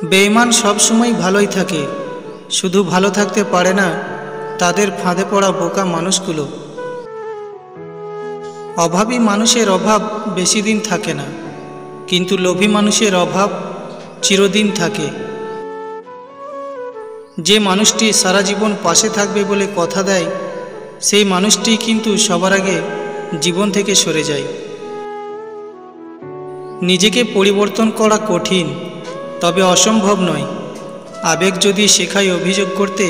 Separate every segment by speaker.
Speaker 1: বেঈমান সবসময় ভালোই থাকে, শুধু ভালো থাকতে পারে না তাদের ফাঁদে পড়া বোকা মানুষগুলো। অভাবী মানুষের অভাব বেশি দিন থাকে না, কিন্তু লোভী মানুষের অভাব চিরদিন থাকে। যে মানুষটি সারা জীবন পাশে থাকবে বলে কথা দেয়, সেই মানুষটি কিন্তু সবার আগে জীবন থেকে সরে যায়। নিজেকে পরিবর্তন করা কঠিন, তবে অসম্ভব নয়। আবেগ যদি শেখায় অভিযোগ করতে,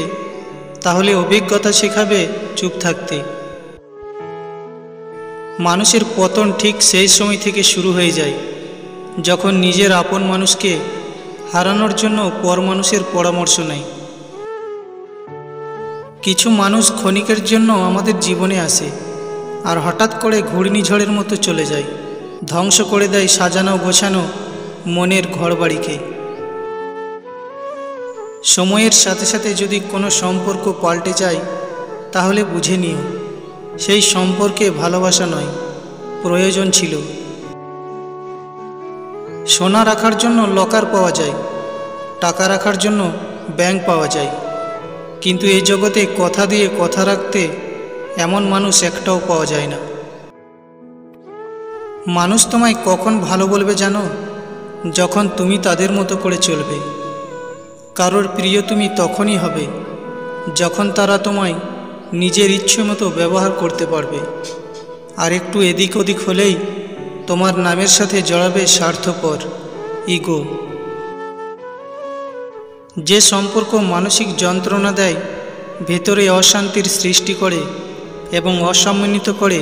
Speaker 1: তাহলে অভিজ্ঞতা শেখাবে চুপ থাকতে। মানুষের পতন ঠিক সেই সময় থেকে শুরু হয়ে যায়, যখন নিজের আপন মানুষকে হারানোর জন্য পর মানুষের পরামর্শ নেয়। কিছু মানুষ ক্ষণিকের জন্য আমাদের জীবনে আসে, আর হঠাৎ করে ঘূর্ণিঝড়ের মতো চলে যায়, ধ্বংস করে দেয় সাজানো গোছানো মনের ঘরবাড়িকে। সময়ের সাথে সাথে যদি কোনো সম্পর্ক পাল্টে যায়, তাহলে বুঝে নিও সেই সম্পর্কে ভালোবাসা নয়, প্রয়োজন ছিল। সোনা রাখার জন্য লকার পাওয়া যায়, টাকা রাখার জন্য ব্যাংক পাওয়া যায়, কিন্তু এই জগতে কথা দিয়ে কথা রাখতে এমন মানুষ একটাও পাওয়া যায় না। মানুষ তোমায় কখন ভালো বলবে জানো? যখন তুমি তাদের মতো করে চলবে। কারোর প্রিয় তুমি তখনই হবে যখন তারা তোমায় নিজের ইচ্ছে মতো ব্যবহার করতে পারবে। আর একটু এদিক ওদিক হলেই তোমার নামের সাথে জড়াবে স্বার্থপর, ইগো। যে সম্পর্ক মানসিক যন্ত্রণা দেয়, ভেতরে অশান্তির সৃষ্টি করে এবং অসম্মানিত করে,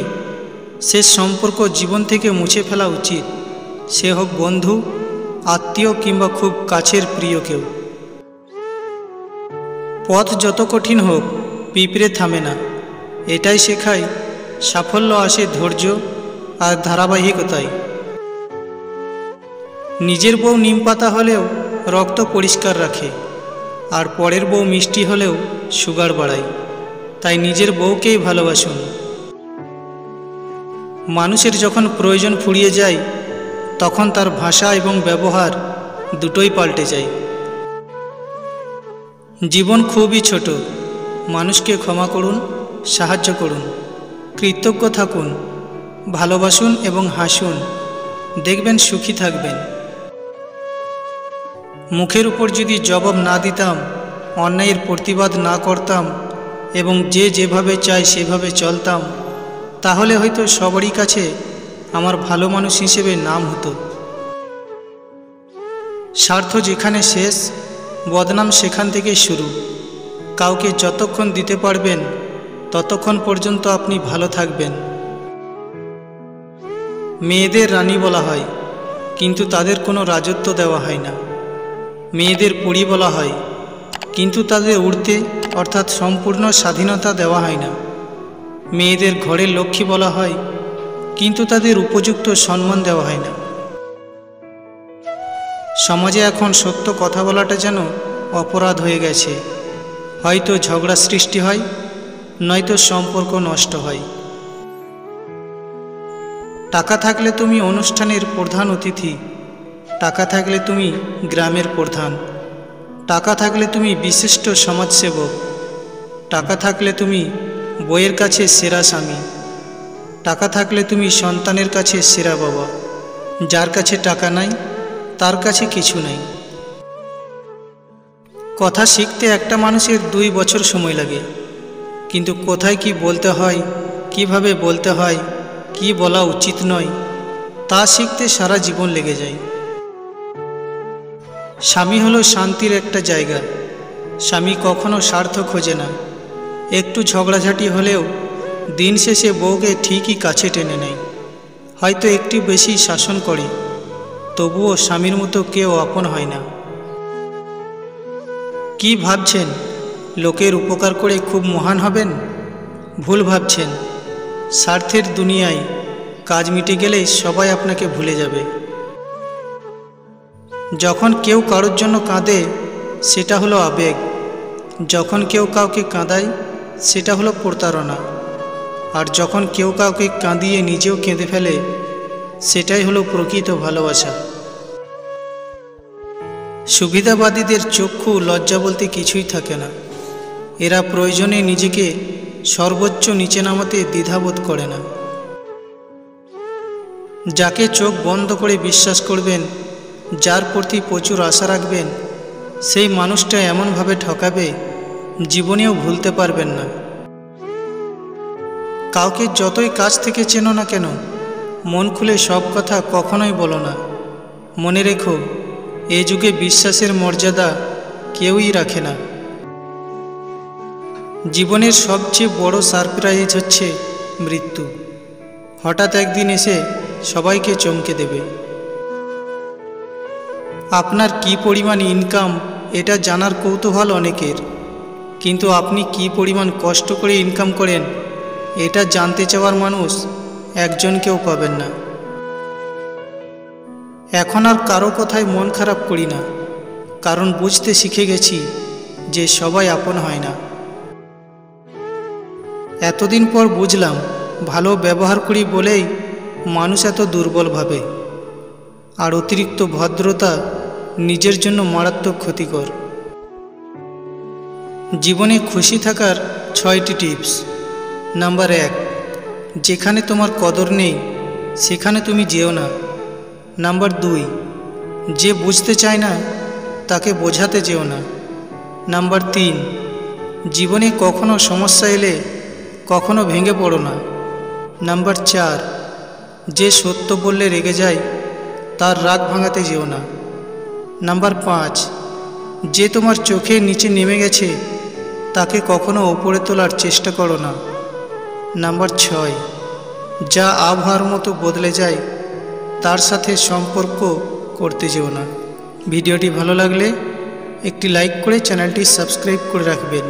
Speaker 1: সে সম্পর্ক জীবন থেকে মুছে ফেলা উচিত। সে হোক বন্ধু, আত্মীয় কিংবা খুব কাছের প্রিয় কেউ। পথ যত কঠিন হোক, পিঁপড়ে থামে না। এটাই শেখায় সাফল্য আসে ধৈর্য আর ধারাবাহিকতায়। নিজের বউ নিমপাতা হলেও রক্ত পরিষ্কার রাখে, আর পরের বউ মিষ্টি হলেও সুগার বাড়ায়। তাই নিজের বউকেই ভালোবাসুন। মানুষের যখন প্রয়োজন ফুরিয়ে যায়, তখন তার ভাষা এবং ব্যবহার দুটোই পাল্টে যায়। জীবন খুবই ছোট, মানুষকে ক্ষমা করুন, সাহায্য করুন, কৃতজ্ঞ থাকুন, ভালোবাসুন এবং হাসুন, দেখবেন সুখী থাকবেন। মুখের উপর যদি জবাব না দিতাম, অন্যায়ের প্রতিবাদ না করতাম এবং যে যেভাবে চায় সেভাবে চলতাম, তাহলে হয়তো সবারই কাছে আমার ভালো মানুষ হিসেবে নাম হতো। স্বার্থ যেখানে শেষ, বদনাম সেখান থেকে শুরু। কাউকে যতক্ষণ দিতে পারবেন, ততক্ষণ পর্যন্ত আপনি ভালো থাকবেন। মেয়েদের রানী বলা হয়, কিন্তু তাদের কোনো রাজত্ব দেওয়া হয় না। মেয়েদের পরী বলা হয়, কিন্তু তাদের উড়তে অর্থাৎ সম্পূর্ণ স্বাধীনতা দেওয়া হয় না। মেয়েদের ঘরের লক্ষ্মী বলা হয়, কিন্তু তাদের উপযুক্ত সম্মান দেওয়া হয় না। সমাজে এখন সত্য কথা বলাটা যেন অপরাধ হয়ে গেছে। হয়তো ঝগড়া সৃষ্টি হয়, নয়তো সম্পর্ক নষ্ট হয়। টাকা থাকলে তুমি অনুষ্ঠানের প্রধান অতিথি, টাকা থাকলে তুমি গ্রামের প্রধান, টাকা থাকলে তুমি বিশিষ্ট সমাজসেবক, টাকা থাকলে তুমি বইয়ের কাছে সেরা স্বামী, টাকা থাকলে তুমি সন্তানের কাছে সেরা বাবা। যার কাছে টাকা নাই, তার কাছে কিছু নাই। কথা শিখতে একটা মানুষের 2 বছর সময় লাগে, কিন্তু কোথায় কি বলতে হয়, কিভাবে বলতে হয়, কি বলা উচিত নয়, তা শিখতে সারা জীবন লেগে যায়। স্বামী হলো শান্তির একটা জায়গা। স্বামী কখনো স্বার্থ খোঁজে না। একটু ঝগড়াঝাটি হলেও দিন শেষে বউকে ঠিকই কাছে টেনে নেয়। হয়তো একটু বেশি শাসন করে, তবুও স্বামীর মতো কেউ আপন হয় না। কি ভাবছেন লোকের উপকার করে খুব মহান হবেন? ভুল ভাবছেন। স্বার্থের দুনিয়ায় কাজ মিটে গেলেই সবাই আপনাকে ভুলে যাবে। যখন কেউ কারোর জন্য কাঁদে, সেটা হলো আবেগ। যখন কেউ কাউকে কাঁদায়, সেটা হলো প্রতারণা। আর যখন কেউ কাউকে কাঁদিয়ে নিজেও কেঁদে ফেলে, সেটাই হলো প্রকৃত ভালোবাসা। সুবিধাবাদীদের চক্ষু লজ্জা বলতে কিছুই থাকে না। এরা প্রয়োজনে নিজেকে সর্বোচ্চ নিচে নামাতে দ্বিধাবোধ করে না। যাকে চোখ বন্ধ করে বিশ্বাস করবেন, যার প্রতি প্রচুর আশা রাখবেন, সেই মানুষটা এমনভাবে ঠকাবে জীবনেও ভুলতে পারবেন না। কাউকে যতই কাছ থেকে চেনো না কেন, মন খুলে সব কথা কখনোই বলো না। মনে রেখো, এ যুগে বিশ্বাসের মর্যাদা কেউই রাখে না। জীবনের সবচেয়ে বড় সারপ্রাইজ হচ্ছে মৃত্যু। হঠাৎ একদিন এসে সবাইকে চমকে দেবে। আপনার কি পরিমাণ ইনকাম এটা জানার কৌতূহল অনেকের, কিন্তু আপনি কি পরিমাণ কষ্ট করে ইনকাম করেন এটা জানতে চাওয়ার মানুষ একজনকেও পাবেন না। এখন আর কারো কথায় মন খারাপ করি না, কারণ বুঝতে শিখে গেছি যে সবাই আপন হয় না। এতদিন পর বুঝলাম, ভালো ব্যবহার করি বলেই মানুষ এত দুর্বল ভাবে, আর অতিরিক্ত ভদ্রতা নিজের জন্য মারাত্মক ক্ষতিকর। জীবনে খুশি থাকার 6টি টিপস। নাম্বার 1, যেখানে তোমার কদর নেই সেখানে তুমি যেও না। নাম্বার 2, যে বুঝতে চায় না তাকে বোঝাতে যেও না। নাম্বার 3, জীবনে কখনো সমস্যা এলে কখনো ভেঙে পড়ো না। নাম্বার 4, যে সত্য বললে রেগে যায় তার রাগ ভাঙাতে যেও না। নাম্বার 5, যে তোমার চোখের নিচে নেমে গেছে তাকে কখনো ওপরে তোলার চেষ্টা করো না। নাম্বার 6, যা আবহাওয়ার মতো বদলে যায় তার সাথে সম্পর্ক করতে যেও না। ভিডিওটি ভালো লাগলে একটি লাইক করে চ্যানেলটি সাবস্ক্রাইব করে রাখবেন।